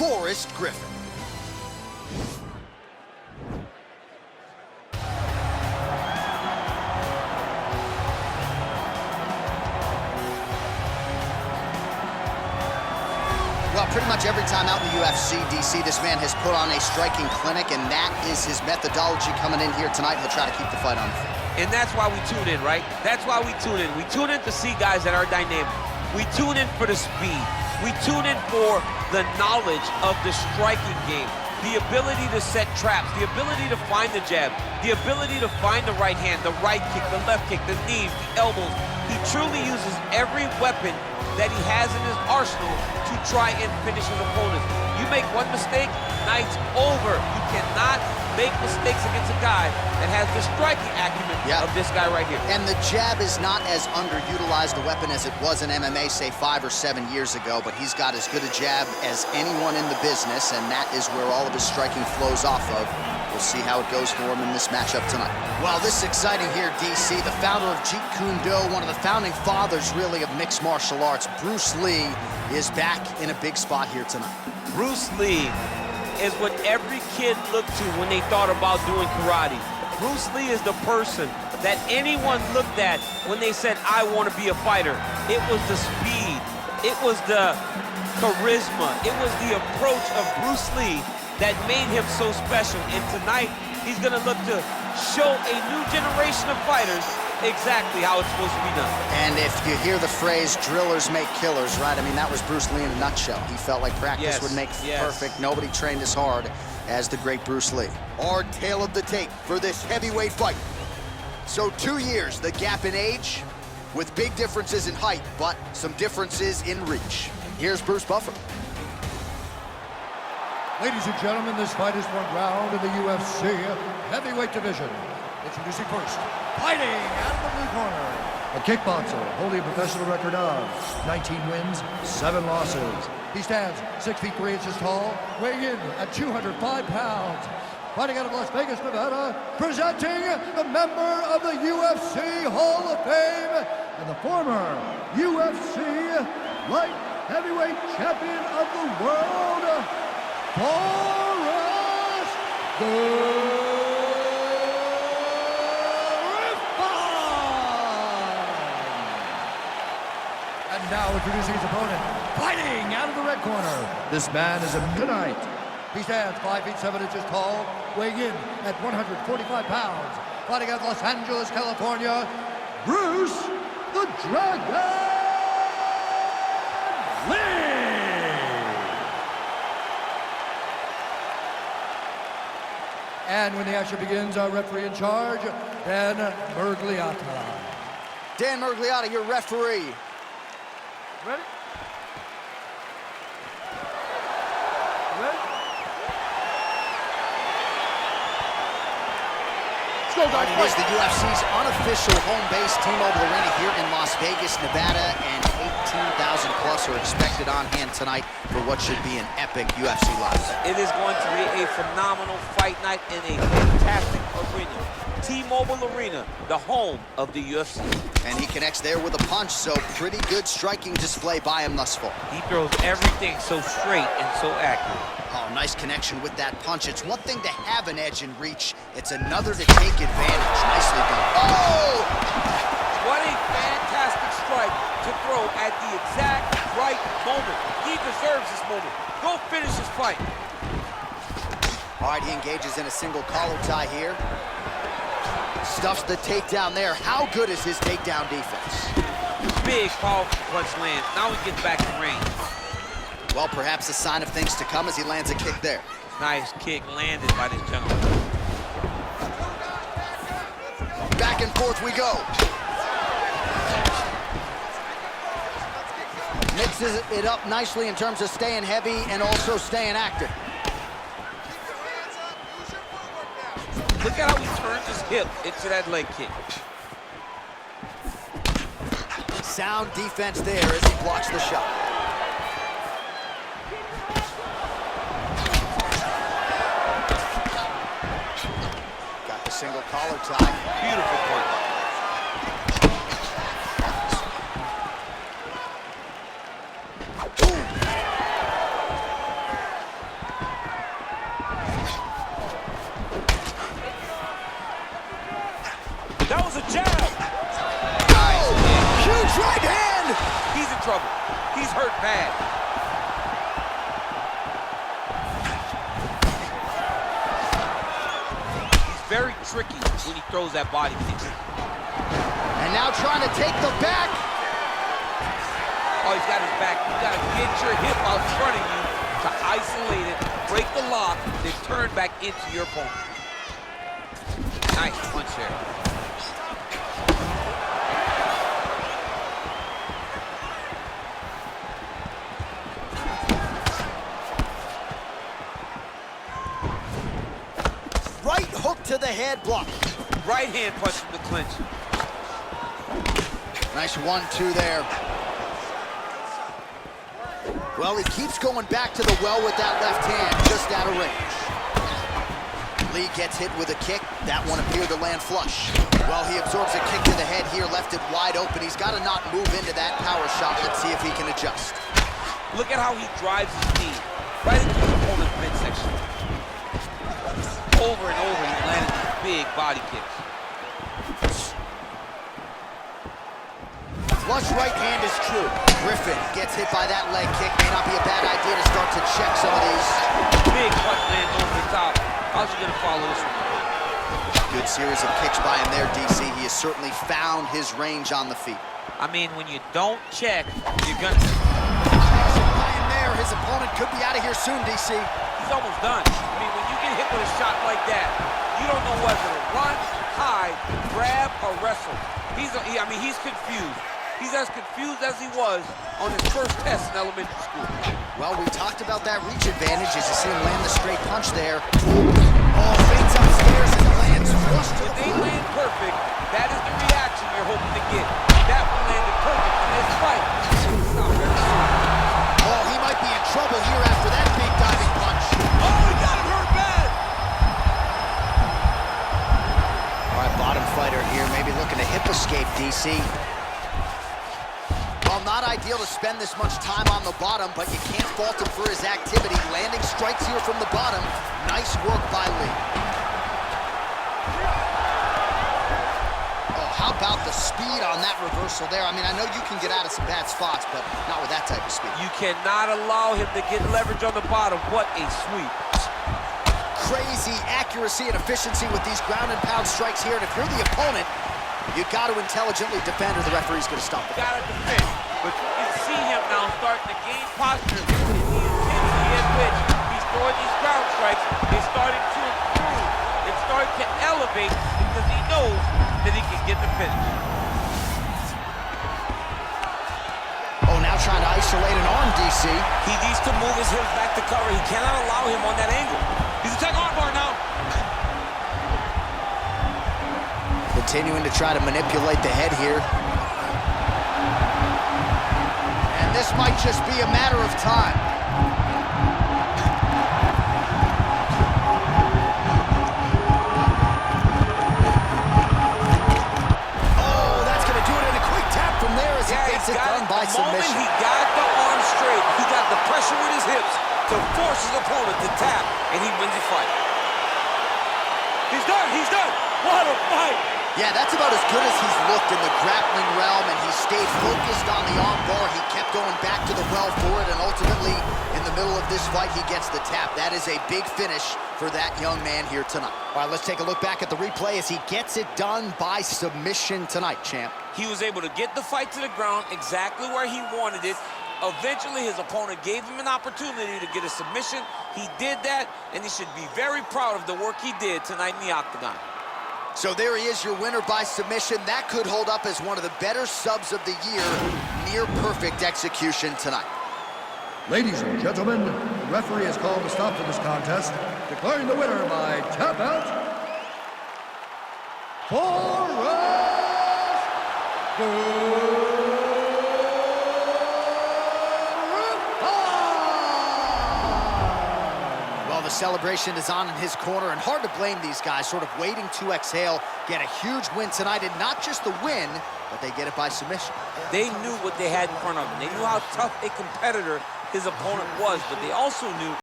Forrest Griffin. Well, pretty much every time out in the UFC, DC, this man has put on a striking clinic, and that is his methodology coming in here tonight. He'll try to keep the fight on. And that's why we tune in, right? That's why we tune in. We tune in to see guys that are dynamic. We tune in for the speed. We tune in for the knowledge of the striking game, the ability to set traps, the ability to find the jab, the ability to find the right hand, the right kick, the left kick, the knees, the elbows. He truly uses every weapon that he has in his arsenal to try and finish his opponents. You make one mistake, night's over. You cannot make mistakes against a guy that has the striking acumen of this guy right here. And the jab is not as underutilized a weapon as it was in MMA, say 5 or 7 years ago, but he's got as good a jab as anyone in the business, and that is where all of his striking flows off of. We'll see how it goes for him in this matchup tonight. Well, this is exciting here, DC. The founder of Jeet Kune Do, one of the founding fathers, really, of mixed martial arts, Bruce Lee, is back in a big spot here tonight. Bruce Lee is what every kid looked to when they thought about doing karate. Bruce Lee is the person that anyone looked at when they said, I want to be a fighter. It was the speed. It was the charisma. It was the approach of Bruce Lee that made him so special. And tonight, he's going to look to show a new generation of fighters exactly how it's supposed to be done. And if you hear the phrase, drillers make killers, right? I mean, that was Bruce Lee in a nutshell. He felt like practice would make perfect. Nobody trained as hard as the great Bruce Lee. Our tale of the tape for this heavyweight fight. So 2 years, the gap in age, with big differences in height, but some differences in reach. Here's Bruce Buffer. Ladies and gentlemen, this fight is one round in the UFC heavyweight division. Introducing first, fighting out of the blue corner, a kickboxer holding a professional record of 19 wins, 7 losses. He stands 6 feet 3 inches tall, weighing in at 205 pounds. Fighting out of Las Vegas, Nevada, presenting the member of the UFC Hall of Fame and the former UFC light heavyweight champion of the world, Forrest Griffin. And now introducing his opponent, fighting out of the red corner. This man is a tonight. He stands 5 feet 7 inches tall, weighing in at 145 pounds. Fighting out of Los Angeles, California, Bruce the Dragon Lee. And when the action begins, our referee in charge, Dan Mergliata. Dan Mergliata, your referee. Ready? Ready? Let's go, guys. It is the UFC's unofficial home base, T-Mobile Arena here in Las Vegas, Nevada, and 18,000 plus are expected on hand tonight for what should be an epic UFC live. It is going to be a phenomenal fight night in a fantastic arena. T-Mobile Arena, the home of the UFC. And he connects there with a punch, so pretty good striking display by him thus far. He throws everything so straight and so accurate. Oh, nice connection with that punch. It's one thing to have an edge in reach. It's another to take advantage. Nicely done. Oh! What a fantastic strike to throw at the exact right moment. He deserves this moment. Go finish his fight. All right, he engages in a single collar tie here. Stuffs the takedown there. How good is his takedown defense? Big, powerful punch lands. Now he gets back to range. Well, perhaps a sign of things to come as he lands a kick there. Nice kick landed by this gentleman. Back and forth we go. Mixes it up nicely in terms of staying heavy and also staying active. Look at how he turns his hip into that leg kick. Sound defense there as he blocks the shot. Got the single collar tie. Beautiful punch. He's hurt bad. He's very tricky when he throws that body kick. And now trying to take the back. Oh, he's got his back. You gotta get your hip out in front of you to isolate it, break the lock, then turn back into your opponent. Nice punch there. Right hook to the head, block. Right hand punch from the clinch. Nice 1-2 there. Well, he keeps going back to the well with that left hand, just out of range. Lee gets hit with a kick. That one appeared to land flush. Well, he absorbs a kick to the head here, left it wide open. He's got to not move into that power shot. Let's see if he can adjust. Look at how he drives his knee right into his opponent's midsection. Over and over, he's landing these big body kicks. Flush right hand is true. Griffin gets hit by that leg kick. May not be a bad idea to start to check some of these. Big punch lands over the top. How's he gonna follow this one? Good series of kicks by him there, DC. He has certainly found his range on the feet. I mean, when you don't check, you're gonna... Action by him there. His opponent could be out of here soon, DC. He's almost done. I mean, when you get hit with a shot like that, you don't know whether to run, hide, grab, or wrestle. He's confused. He's as confused as he was on his first test in elementary school. Well, we talked about that reach advantage as you see him land the straight punch there. Oh, feints upstairs and lands flush to the If they floor. land perfect, that is the reaction you're hoping to get. That one landed perfect in this fight. Oh, he might be in trouble here after that big diving punch. Oh, he got him hurt bad! All right, bottom fighter here, maybe looking to hip escape, DC. Well, not ideal to spend this much time on the bottom, but you can't fault him for his activity. Landing strikes here from the bottom. Nice work by Lee. Oh, how about the speed on that reversal there? I mean, I know you can get out of some bad spots, but not with that type of speed. You cannot allow him to get leverage on the bottom. What a sweep. Crazy accuracy and efficiency with these ground and pound strikes here, and if you're the opponent, you've got to intelligently defend or the referee's going to stop it. Got to defend. But you can see him now starting to gain posture in the intensity at which he's throwing these ground strikes. It's starting to improve. It's starting to elevate because he knows that he can get the finish. Oh, now trying to isolate an arm, DC. He needs to move his hips back to cover. He cannot allow him on that angle. He's attacking arm bar now. Continuing to try to manipulate the head here. And this might just be a matter of time. Oh, that's going to do it in a quick tap from there as he gets it done by submission. The moment he got the arm straight, he got the pressure with his hips to force his opponent to tap, and he wins the fight. He's done, he's done. What a fight. Yeah, that's about as good as he's looked in the grappling realm, and he stayed focused on the arm bar. He kept going back to the well for it, and ultimately, in the middle of this fight, he gets the tap. That is a big finish for that young man here tonight. All right, let's take a look back at the replay as he gets it done by submission tonight, champ. He was able to get the fight to the ground exactly where he wanted it. Eventually, his opponent gave him an opportunity to get a submission. He did that, and he should be very proud of the work he did tonight in the octagon. So there he is, your winner by submission. That could hold up as one of the better subs of the year. Near perfect execution tonight. Ladies and gentlemen, the referee has called a stop to this contest, declaring the winner by tap out, Forrest Griffin. Well, the celebration is on in his corner, and hard to blame these guys, sort of waiting to exhale, get a huge win tonight, and not just the win, but they get it by submission. They knew what they had in front of them. They knew how tough a competitor his opponent was, but they also knew